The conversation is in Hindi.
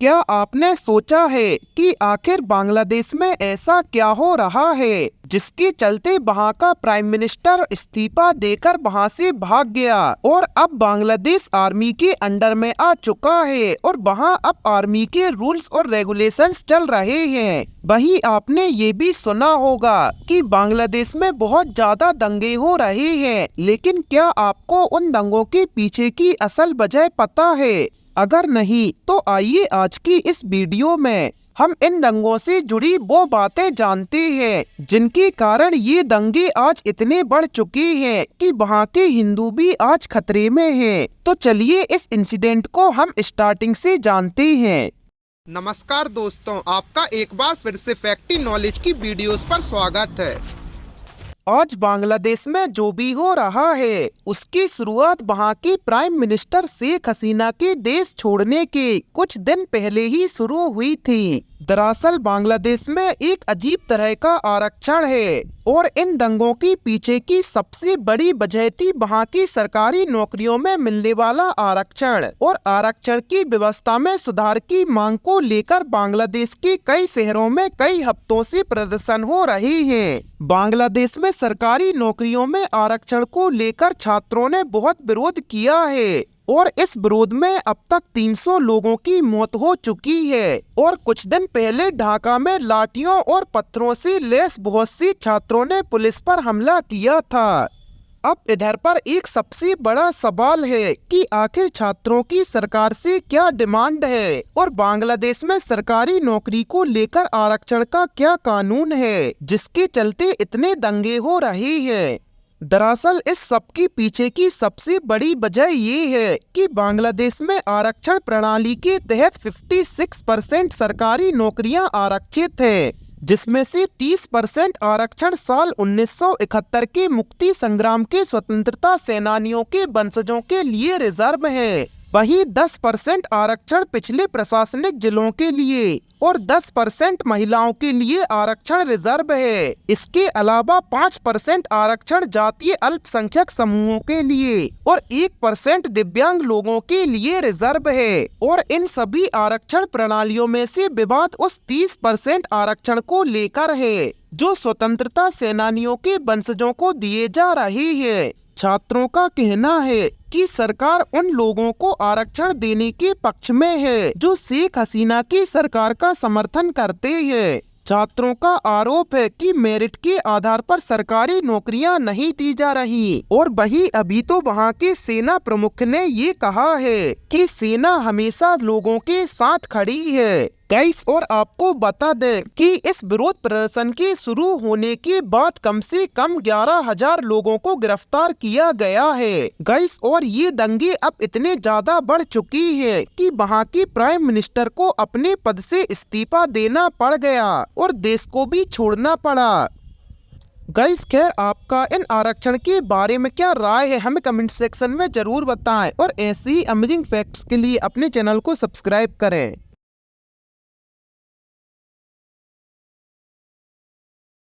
क्या आपने सोचा है कि आखिर बांग्लादेश में ऐसा क्या हो रहा है जिसके चलते वहाँ का प्राइम मिनिस्टर इस्तीफा देकर वहाँ से भाग गया और अब बांग्लादेश आर्मी के अंडर में आ चुका है और वहाँ अब आर्मी के रूल्स और रेगुलेशंस चल रहे हैं। वहीं आपने ये भी सुना होगा कि बांग्लादेश में बहुत ज्यादा दंगे हो रहे हैं, लेकिन क्या आपको उन दंगों के पीछे की असल वजह पता है? अगर नहीं तो आइए आज की इस वीडियो में हम इन दंगों से जुड़ी वो बातें जानते हैं जिनके कारण ये दंगे आज इतने बढ़ चुके हैं कि वहाँ के हिंदू भी आज खतरे में हैं। तो चलिए इस इंसिडेंट को हम स्टार्टिंग से जानते हैं। नमस्कार दोस्तों, आपका एक बार फिर से फैक्टी नॉलेज की वीडियोस पर स्वागत है। आज बांग्लादेश में जो भी हो रहा है उसकी शुरुआत वहाँ की प्राइम मिनिस्टर शेख हसीना के देश छोड़ने के कुछ दिन पहले ही शुरू हुई थी। दरअसल बांग्लादेश में एक अजीब तरह का आरक्षण है और इन दंगों के पीछे की सबसे बड़ी वजह थी वहाँ की सरकारी नौकरियों में मिलने वाला आरक्षण और आरक्षण की व्यवस्था में सुधार की मांग को लेकर बांग्लादेश के कई शहरों में कई हफ्तों से प्रदर्शन हो रहे हैं। बांग्लादेश में सरकारी नौकरियों में आरक्षण को लेकर छात्रों ने बहुत विरोध किया है और इस विरोध में अब तक 300 लोगों की मौत हो चुकी है और कुछ दिन पहले ढाका में लाठियों और पत्थरों से लैस बहुत सी छात्रों ने पुलिस पर हमला किया था। अब इधर पर एक सबसे बड़ा सवाल है कि आखिर छात्रों की सरकार से क्या डिमांड है और बांग्लादेश में सरकारी नौकरी को लेकर आरक्षण का क्या कानून है जिसके चलते इतने दंगे हो रहे हैं। दरअसल इस सब के पीछे की सबसे बड़ी वजह ये है कि बांग्लादेश में आरक्षण प्रणाली के तहत 56% सरकारी नौकरियां आरक्षित है, जिसमें से 30% आरक्षण साल 1971 के मुक्ति संग्राम के स्वतंत्रता सेनानियों के वंशजों के लिए रिजर्व है। वहीं 10% आरक्षण पिछले प्रशासनिक जिलों के लिए और 10% महिलाओं के लिए आरक्षण रिजर्व है। इसके अलावा 5% आरक्षण जातीय अल्पसंख्यक समूहों के लिए और 1% दिव्यांग लोगों के लिए रिजर्व है। और इन सभी आरक्षण प्रणालियों में से विवाद उस 30% आरक्षण को लेकर है जो स्वतंत्रता सेनानियों के वंशजों को दिए जा रहे हैं। छात्रों का कहना है कि सरकार उन लोगों को आरक्षण देने के पक्ष में है जो शेख हसीना की सरकार का समर्थन करते हैं। छात्रों का आरोप है कि मेरिट के आधार पर सरकारी नौकरियां नहीं दी जा रही और वही अभी तो वहां के सेना प्रमुख ने ये कहा है कि सेना हमेशा लोगों के साथ खड़ी है। गाइस, और आपको बता दें कि इस विरोध प्रदर्शन के शुरू होने के बाद कम से कम 11,000 लोगों को गिरफ्तार किया गया है। गाइस, और ये दंगे अब इतने ज्यादा बढ़ चुकी है कि वहाँ की प्राइम मिनिस्टर को अपने पद से इस्तीफा देना पड़ गया और देश को भी छोड़ना पड़ा। गाइस, खैर आपका इन आरक्षण के बारे में क्या राय है हमें कमेंट सेक्शन में जरूर बताएं और ऐसी ही अमेजिंग फैक्ट्स के लिए अपने चैनल को सब्सक्राइब करें।